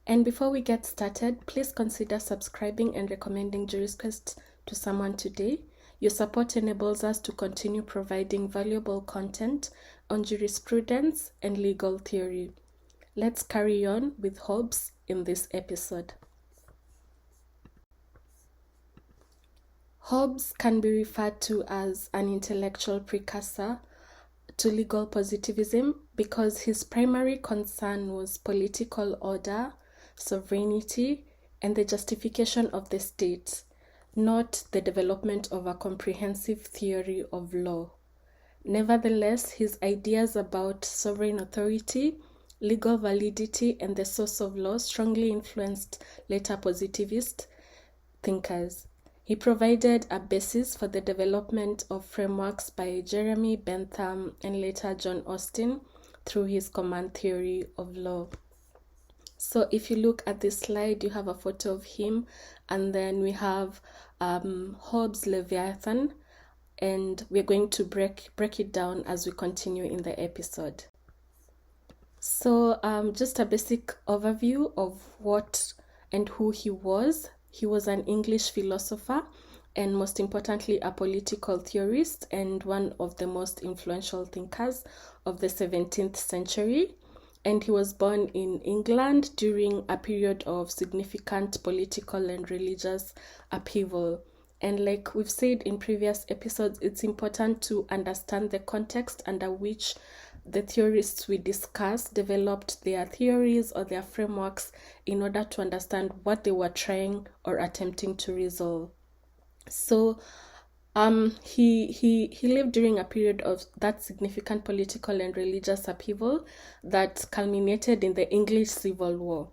And before we get started, please consider subscribing and recommending JurisQuest to someone today. Your support enables us to continue providing valuable content on jurisprudence and legal theory. Let's carry on with Hobbes in this episode. Hobbes can be referred to as an intellectual precursor to legal positivism because his primary concern was political order, sovereignty, and the justification of the state, not the development of a comprehensive theory of law. Nevertheless, his ideas about sovereign authority, legal validity, and the source of law strongly influenced later positivist thinkers. He provided a basis for the development of frameworks by Jeremy Bentham and later John Austin through his command theory of law. So if you look at this slide, you have a photo of him, and then we have Hobbes' Leviathan, and we're going to break it down as we continue in the episode. So just a basic overview of what and who he was. He was an English philosopher and most importantly a political theorist and one of the most influential thinkers of the 17th century. And he was born in England during a period of significant political and religious upheaval. And like we've said in previous episodes, it's important to understand the context under which the theorists we discuss developed their theories or their frameworks in order to understand what they were trying or attempting to resolve. So he lived during a period of that significant political and religious upheaval that culminated in the English Civil War.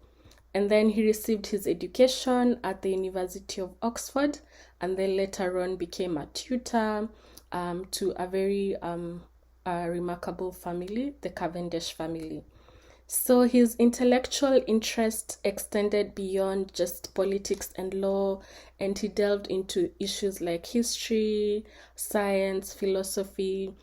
And then he received his education at the University of Oxford, and then later on became a tutor to a very remarkable family, the Cavendish family. So his intellectual interest extended beyond just politics and law, and he delved into issues like history, science, philosophy,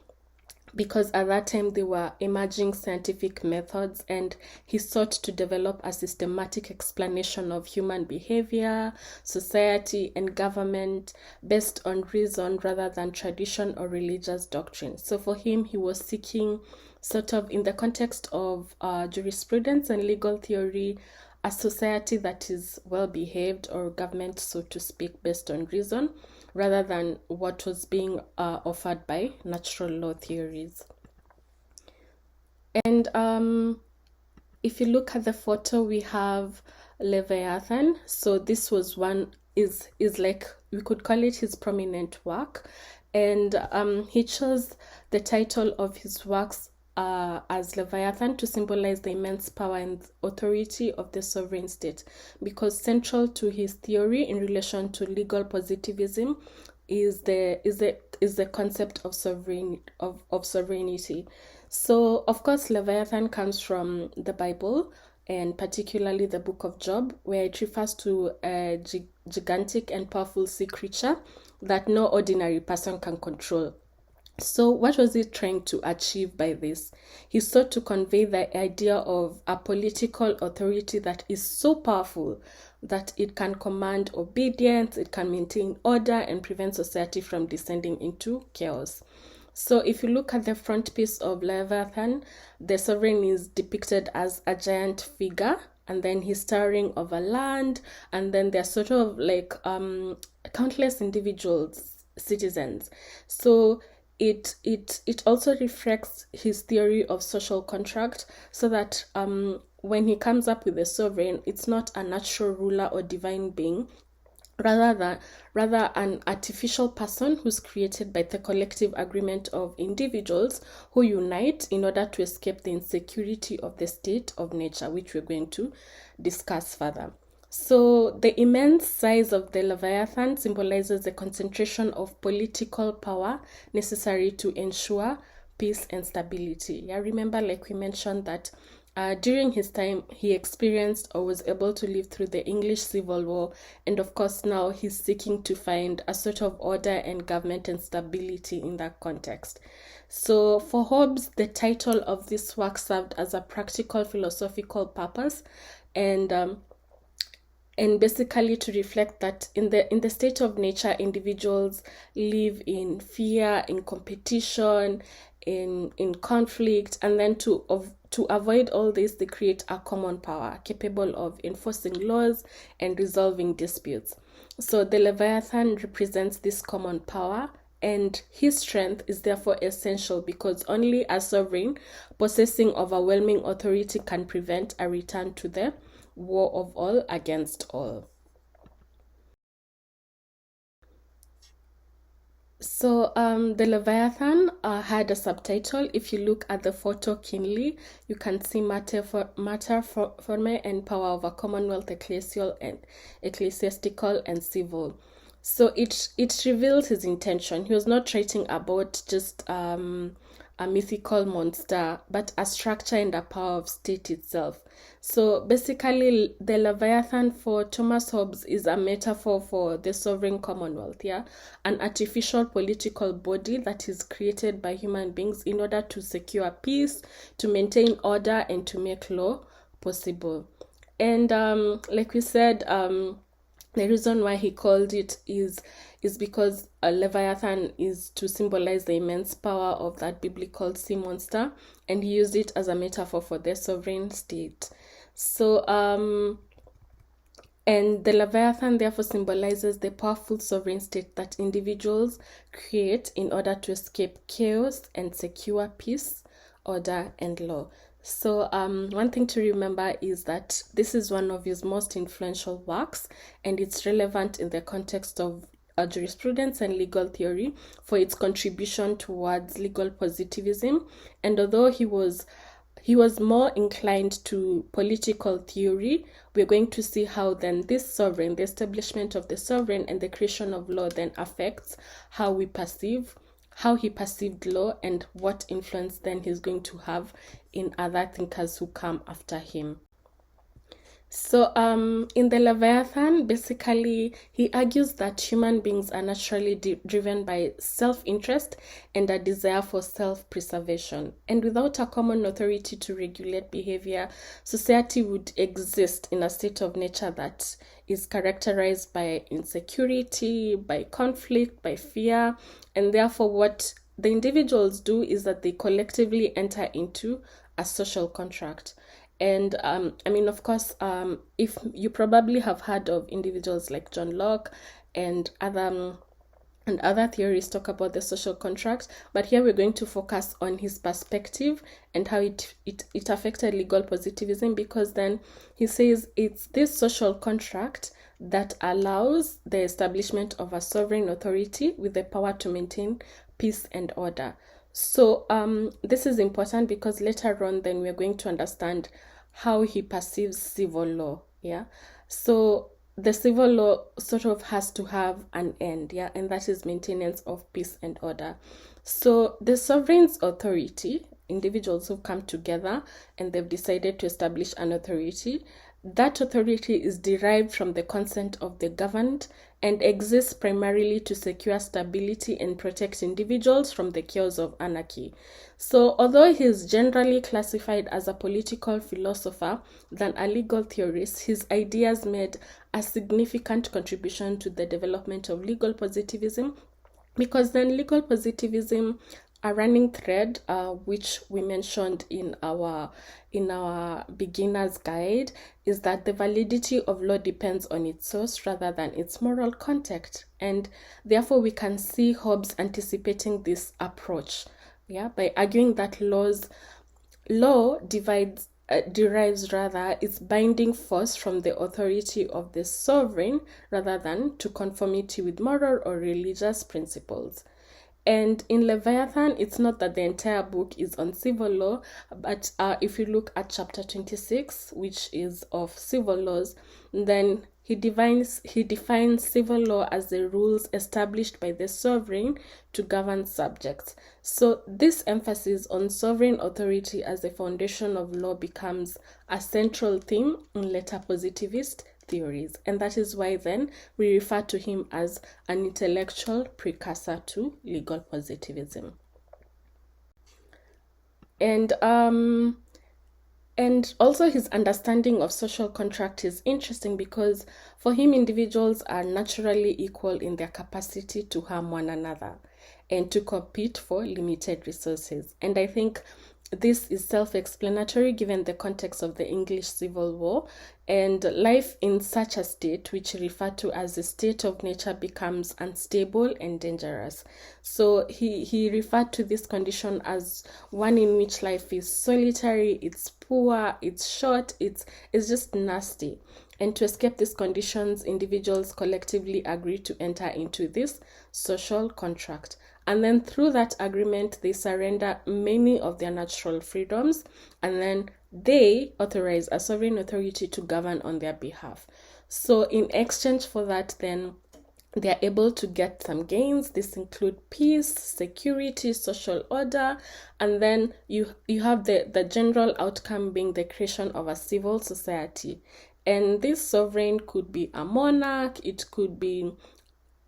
because at that time there were emerging scientific methods, and he sought to develop a systematic explanation of human behavior, society, and government based on reason rather than tradition or religious doctrine. So for him, he was seeking, sort of in the context of jurisprudence and legal theory, a society that is well behaved, or government, so to speak, based on reason, rather than what was being offered by natural law theories. And if you look at the photo, we have Leviathan. So this was is like, we could call it his prominent work. And he chose the title of his works as Leviathan to symbolize the immense power and authority of the sovereign state, because central to his theory in relation to legal positivism is the concept of sovereignty. So of course Leviathan comes from the Bible, and particularly the book of Job, where it refers to a gigantic and powerful sea creature that no ordinary person can control. So what was he trying to achieve by this? He sought to convey the idea of a political authority that is so powerful that it can command obedience, it can maintain order, and prevent society from descending into chaos. So if you look at the front piece of Leviathan, the sovereign is depicted as a giant figure, and then he's towering over land, and then they're sort of like countless individuals, citizens. So it also reflects his theory of social contract, so that when he comes up with a sovereign, it's not a natural ruler or divine being, rather an artificial person who's created by the collective agreement of individuals who unite in order to escape the insecurity of the state of nature, which we're going to discuss further. So the immense size of the Leviathan symbolizes the concentration of political power necessary to ensure peace and stability. Yeah, remember, like we mentioned, that During his time, he experienced or was able to live through the English Civil War, and of course, now he's seeking to find a sort of order and government and stability in that context. So, for Hobbes, the title of this work served as a practical philosophical purpose, and basically to reflect that in the state of nature, individuals live in fear, in competition, in conflict, and then to avoid all this, they create a common power capable of enforcing laws and resolving disputes. So the Leviathan represents this common power, and his strength is therefore essential because only a sovereign possessing overwhelming authority can prevent a return to the war of all against all. So the Leviathan had a subtitle. If you look at the photo keenly, you can see matter, form, and power of a commonwealth, ecclesiastical, and civil. So it reveals his intention. He was not writing about just a mythical monster, but a structure and a power of state itself. So basically, the Leviathan for Thomas Hobbes is a metaphor for the sovereign commonwealth, yeah, an artificial political body that is created by human beings in order to secure peace, to maintain order, and to make law possible. And like we said, the reason why he called it is because a Leviathan is to symbolize the immense power of that biblical sea monster, and he used it as a metaphor for the sovereign state. So, and the Leviathan therefore symbolizes the powerful sovereign state that individuals create in order to escape chaos and secure peace, order, and law. So one thing to remember is that this is one of his most influential works, and it's relevant in the context of jurisprudence and legal theory for its contribution towards legal positivism. And although he was more inclined to political theory, we're going to see how then this sovereign, the establishment of the sovereign and the creation of law then affects how he perceived law, and what influence then he's going to have in other thinkers who come after him. So in the Leviathan, basically, he argues that human beings are naturally driven by self-interest and a desire for self-preservation. And without a common authority to regulate behavior, society would exist in a state of nature that is characterized by insecurity, by conflict, by fear, and therefore what the individuals do is that they collectively enter into a social contract. And of course, if you probably have heard of individuals like John Locke and other theories talk about the social contract, but here we're going to focus on his perspective and how it affected legal positivism, because then he says it's this social contract that allows the establishment of a sovereign authority with the power to maintain peace and order. So this is important because later on then we're going to understand how he perceives civil law, yeah? So the civil law sort of has to have an end, yeah? And that is maintenance of peace and order. So the sovereign's authority, individuals who come together and they've decided to establish an authority, that authority is derived from the consent of the governed and exists primarily to secure stability and protect individuals from the chaos of anarchy. So, although he is generally classified as a political philosopher than a legal theorist, his ideas made a significant contribution to the development of legal positivism, because then legal positivism, a running thread, which we mentioned in our beginner's guide, is that the validity of law depends on its source rather than its moral context, and therefore we can see Hobbes anticipating this approach, yeah, by arguing that law derives its binding force from the authority of the sovereign rather than to conformity with moral or religious principles. And in Leviathan, it's not that the entire book is on civil law, but if you look at chapter 26, which is of civil laws, then He defines civil law as the rules established by the sovereign to govern subjects. So this emphasis on sovereign authority as the foundation of law becomes a central theme in later positivist theories. And that is why then we refer to him as an intellectual precursor to legal positivism. And also his understanding of social contract is interesting because for him, individuals are naturally equal in their capacity to harm one another and to compete for limited resources. And I think this is self-explanatory given the context of the English Civil War, and life in such a state, which referred to as the state of nature, becomes unstable and dangerous. So he referred to this condition as one in which life is solitary, it's poor, it's short, it's just nasty. And to escape these conditions, individuals collectively agree to enter into this social contract. And then through that agreement, they surrender many of their natural freedoms, and then they authorize a sovereign authority to govern on their behalf. So in exchange for that, then they are able to get some gains. This include peace, security, social order, and then you have the general outcome being the creation of a civil society. And this sovereign could be a monarch, it could be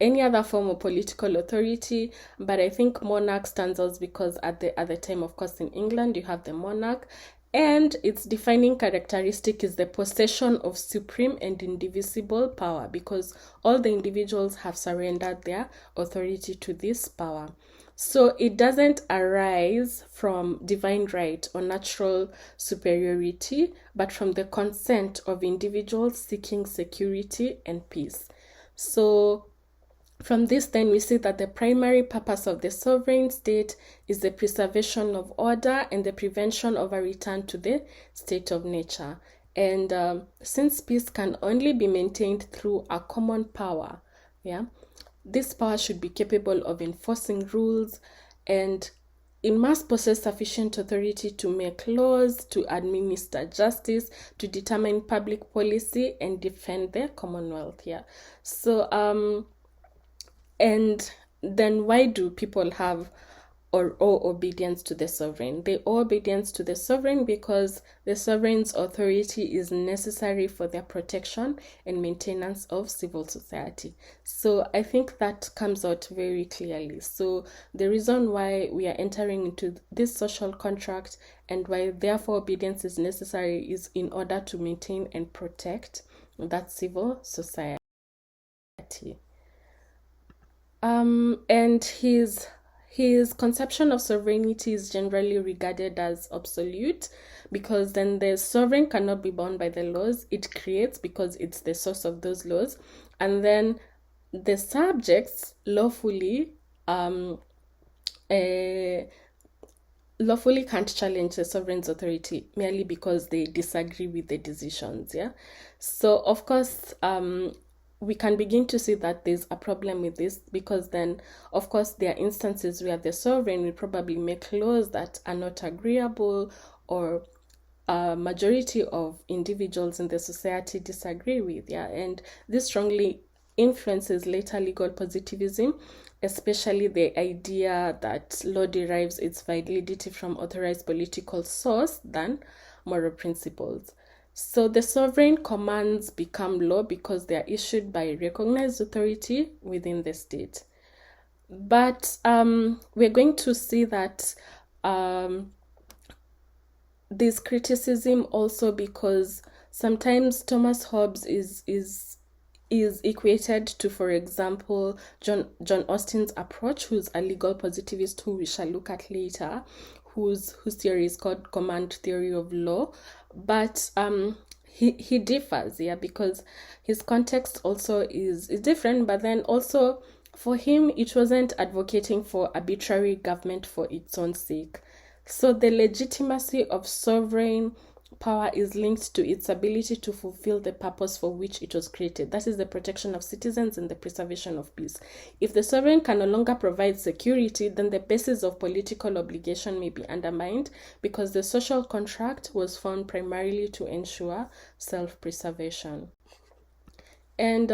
any other form of political authority, but I think monarch stands out because at the time, of course, in England, you have the monarch, and its defining characteristic is the possession of supreme and indivisible power, because all the individuals have surrendered their authority to this power. So it doesn't arise from divine right or natural superiority, but from the consent of individuals seeking security and peace. So from this, then, we see that the primary purpose of the sovereign state is the preservation of order and the prevention of a return to the state of nature. And since peace can only be maintained through a common power, this power should be capable of enforcing rules, and it must possess sufficient authority to make laws, to administer justice, to determine public policy, and defend the Commonwealth. So, and then why do people have or owe obedience to the sovereign? They owe obedience to the sovereign because the sovereign's authority is necessary for their protection and maintenance of civil society. So I think that comes out very clearly. So the reason why we are entering into this social contract and why therefore obedience is necessary is in order to maintain and protect that civil society. And his conception of sovereignty is generally regarded as absolute, because then the sovereign cannot be bound by the laws it creates because it's the source of those laws, and then the subjects lawfully can't challenge the sovereign's authority merely because they disagree with the decisions. So of course, we can begin to see that there's a problem with this, because then, of course, there are instances where the sovereign will probably make laws that are not agreeable, or a majority of individuals in the society disagree with. And this strongly influences later legal positivism, especially the idea that law derives its validity from authorized political source than moral principles. So the sovereign commands become law because they are issued by recognized authority within the state. But we're going to see that there's criticism also because sometimes Thomas Hobbes is equated to, for example, John Austin's approach, who's a legal positivist who we shall look at later, whose theory is called command theory of law. But he differs, because his context also is different. But then also for him, it wasn't advocating for arbitrary government for its own sake. So the legitimacy of sovereign power is linked to its ability to fulfill the purpose for which it was created. That is the protection of citizens and the preservation of peace. If the sovereign can no longer provide security, then the basis of political obligation may be undermined, because the social contract was formed primarily to ensure self-preservation. And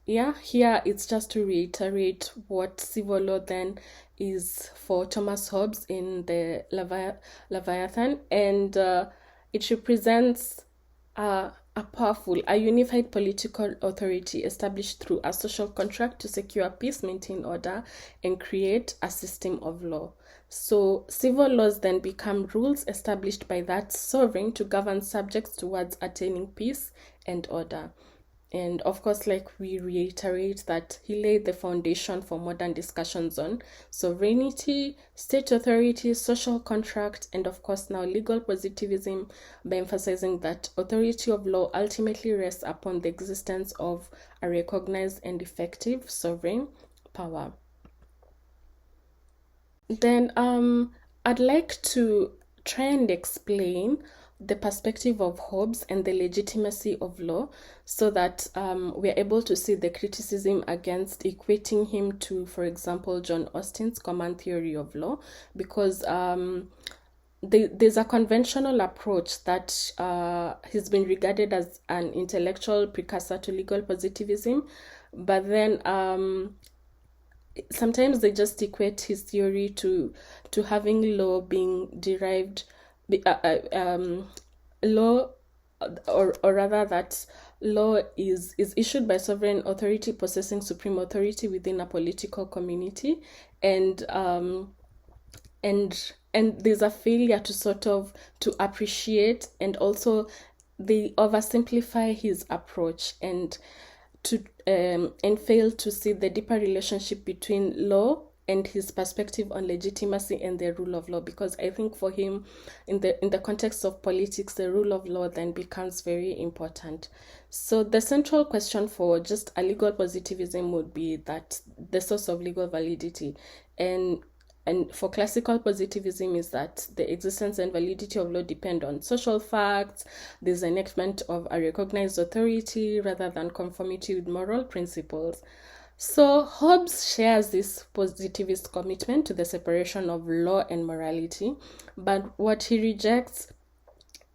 yeah, here it's just to reiterate what civil law then is for Thomas Hobbes in the Leviathan, and it represents a powerful, a unified political authority established through a social contract to secure peace, maintain order, and create a system of law. So civil laws then become rules established by that sovereign to govern subjects towards attaining peace and order. And of course, like we reiterate that he laid the foundation for modern discussions on sovereignty, state authority, social contract, and of course now legal positivism, by emphasizing that authority of law ultimately rests upon the existence of a recognized and effective sovereign power. Then I'd like to try and explain the perspective of Hobbes and the legitimacy of law, so that we're able to see the criticism against equating him to, for example, John Austin's command theory of law, because there's a conventional approach that has been regarded as an intellectual precursor to legal positivism, but then sometimes they just equate his theory to having law being derived, law, or rather that law is issued by sovereign authority possessing supreme authority within a political community, and there's a failure to sort of to appreciate, and also they oversimplify his approach and fail to see the deeper relationship between law and his perspective on legitimacy and the rule of law. Because I think for him, in the context of politics, the rule of law then becomes very important. So the central question for just a legal positivism would be that the source of legal validity, and for classical positivism is that the existence and validity of law depend on social facts, there's enactment of a recognized authority rather than conformity with moral principles. So Hobbes shares this positivist commitment to the separation of law and morality, but what he rejects,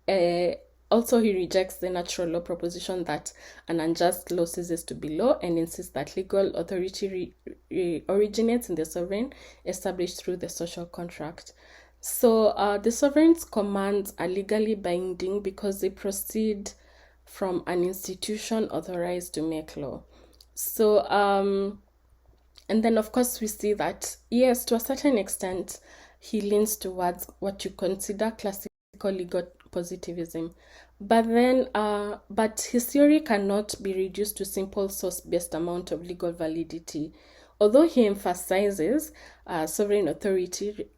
he rejects the natural law proposition that an unjust law ceases to be law, and insists that legal authority originates in the sovereign established through the social contract. So the sovereign's commands are legally binding because they proceed from an institution authorized to make law. So and then of course we see that, yes, to a certain extent he leans towards what you consider classical legal positivism, but then but his theory cannot be reduced to simple source-based amount of legal validity. Although he emphasizes sovereign authority,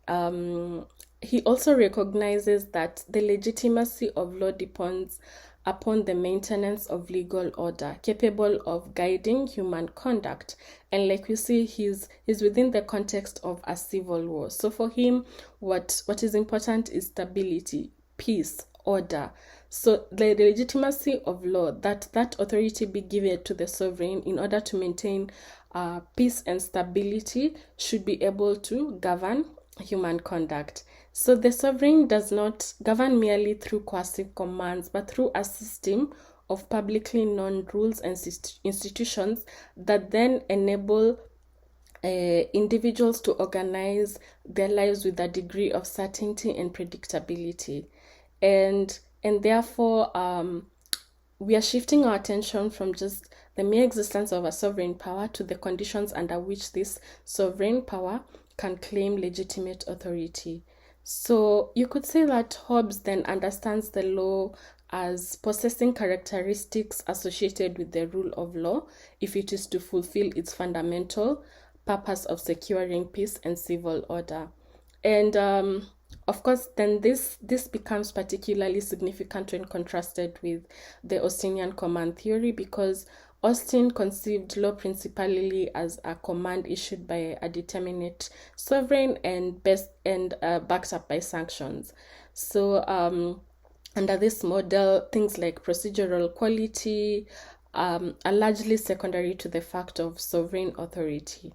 he also recognizes that the legitimacy of law depends upon the maintenance of legal order capable of guiding human conduct. And like we see, he's within the context of a civil war. So for him, what is important is stability, peace, order. So the legitimacy of law, that authority be given to the sovereign in order to maintain peace and stability, should be able to govern human conduct. So the sovereign does not govern merely through coercive commands, but through a system of publicly known rules and institutions that then enable individuals to organize their lives with a degree of certainty and predictability. And therefore, we are shifting our attention from just the mere existence of a sovereign power to the conditions under which this sovereign power can claim legitimate authority. So you could say that Hobbes then understands the law as possessing characteristics associated with the rule of law if it is to fulfill its fundamental purpose of securing peace and civil order. And of course, then this becomes particularly significant when contrasted with the Austinian command theory, because Austin conceived law principally as a command issued by a determinate sovereign and backed up by sanctions. So under this model, things like procedural quality are largely secondary to the fact of sovereign authority.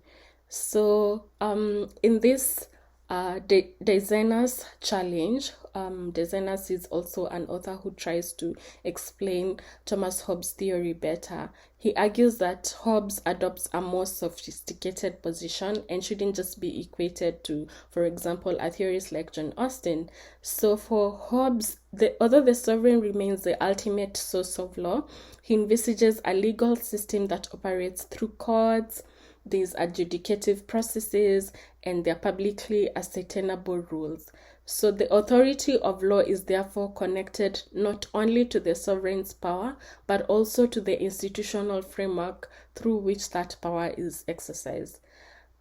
So in this Dyzenhaus challenge, Dyzenhaus is also an author who tries to explain Thomas Hobbes' theory better. He argues that Hobbes adopts a more sophisticated position and shouldn't just be equated to, for example, a theorist like John Austin. So for Hobbes, although the sovereign remains the ultimate source of law, he envisages a legal system that operates through courts, these adjudicative processes, and their publicly ascertainable rules. So the authority of law is therefore connected not only to the sovereign's power, but also to the institutional framework through which that power is exercised.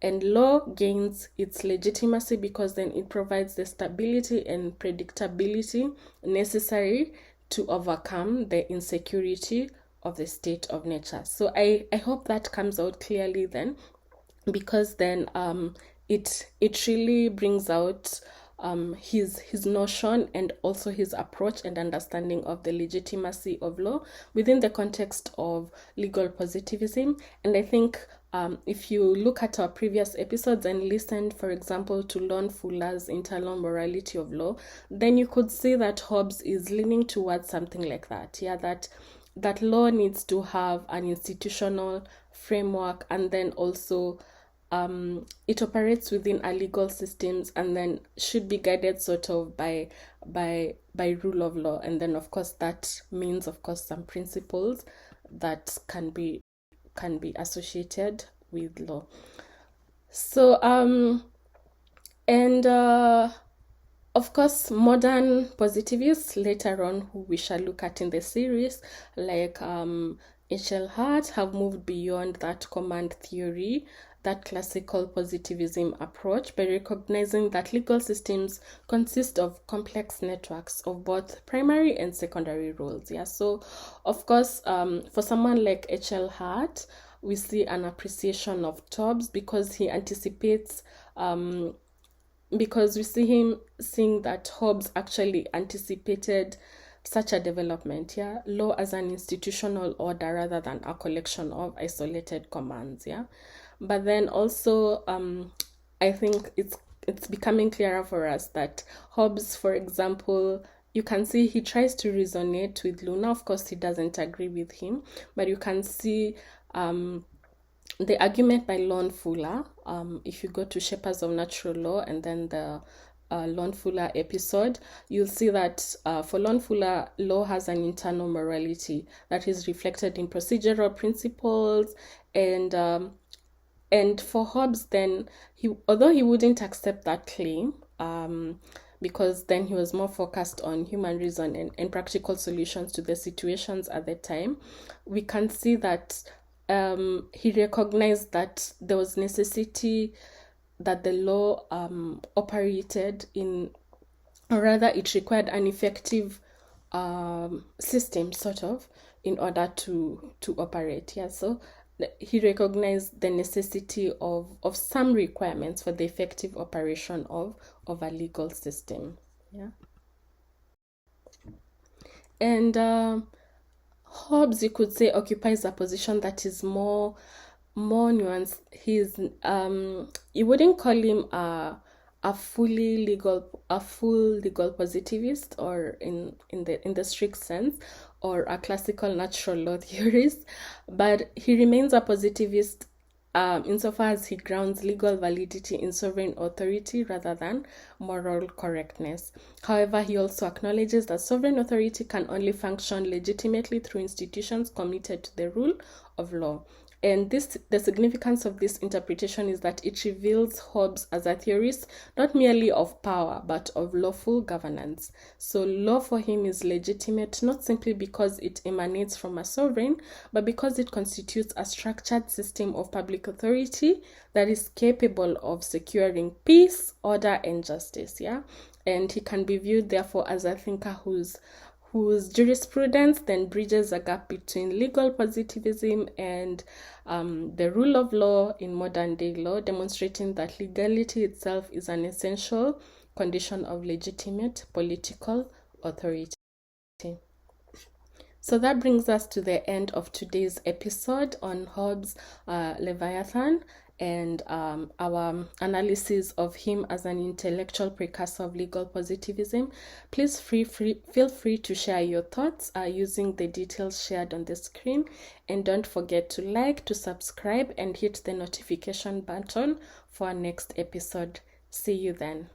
And law gains its legitimacy because then it provides the stability and predictability necessary to overcome the insecurity of the state of nature. So I hope that comes out clearly then, because then it really brings out his notion and also his approach and understanding of the legitimacy of law within the context of legal positivism. And I think if you look at our previous episodes and listened, for example, to Lon Fuller's internal morality of law, then you could see that Hobbes is leaning towards something like that. Yeah, that law needs to have an institutional framework, and then also it operates within a legal systems, and then should be guided sort of by rule of law. And then of course that means of course some principles that can be associated with law. So and of course, modern positivists later on, who we shall look at in the series, like H.L. Hart, have moved beyond that command theory, that classical positivism approach, by recognizing that legal systems consist of complex networks of both primary and secondary rules. Yeah, so of course, for someone like H.L. Hart, we see an appreciation of Hobbes because he anticipates because we see him seeing that Hobbes actually anticipated such a development, yeah, law as an institutional order rather than a collection of isolated commands, yeah. But then also, I think it's becoming clearer for us that Hobbes, for example, you can see he tries to resonate with Luna. Of course, he doesn't agree with him, but you can see the argument by Lon Fuller, if you go to Shepherds of Natural Law and then the Lon Fuller episode, you'll see that for Lon Fuller, law has an internal morality that is reflected in procedural principles. And for Hobbes, then, although he wouldn't accept that claim, because then he was more focused on human reason and practical solutions to the situations at the time, we can see that he recognized that there was necessity that the law operated in, or rather it required an effective system sort of in order to operate. Yeah, so he recognized the necessity of some requirements for the effective operation of a legal system. Yeah. And Hobbes, you could say, occupies a position that is more nuanced. He's you wouldn't call him a full legal positivist, or in the strict sense, or a classical natural law theorist, but he remains a positivist insofar as he grounds legal validity in sovereign authority rather than moral correctness. However, he also acknowledges that sovereign authority can only function legitimately through institutions committed to the rule of law. And the significance of this interpretation is that it reveals Hobbes as a theorist not merely of power, but of lawful governance. So law for him is legitimate not simply because it emanates from a sovereign, but because it constitutes a structured system of public authority that is capable of securing peace, order, and justice. Yeah, and he can be viewed therefore as a thinker whose jurisprudence then bridges a gap between legal positivism and the rule of law in modern day law, demonstrating that legality itself is an essential condition of legitimate political authority. So that brings us to the end of today's episode on Hobbes' Leviathan. and our analysis of him as an intellectual precursor of legal positivism. Please feel free to share your thoughts using the details shared on the screen, and don't forget to like, to subscribe, and hit the notification button for our next episode. See you then.